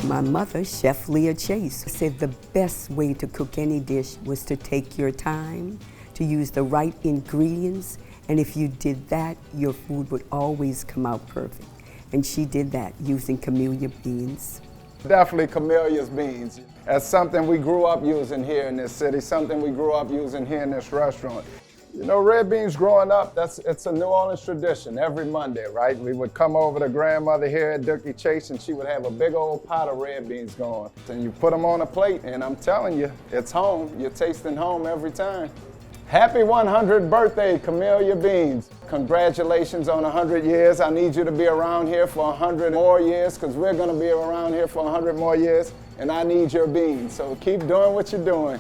My mother, Chef Leah Chase, said the best way to cook any dish was to take your time, to use the right ingredients, and if you did that, your food would always come out perfect. And she did that using Camellia beans. Definitely Camellia's beans. That's something we grew up using here in this city, something we grew up using here in this restaurant. You know, red beans growing up, it's a New Orleans tradition every Monday, right? We would come over to grandmother here at Dooky Chase and she would have a big old pot of red beans going. And you put them on a plate and I'm telling you, it's home. You're tasting home every time. Happy 100th birthday, Camellia Beans. Congratulations on 100 years. I need you to be around here for 100 more years because we're gonna be around here for 100 more years and I need your beans. So keep doing what you're doing.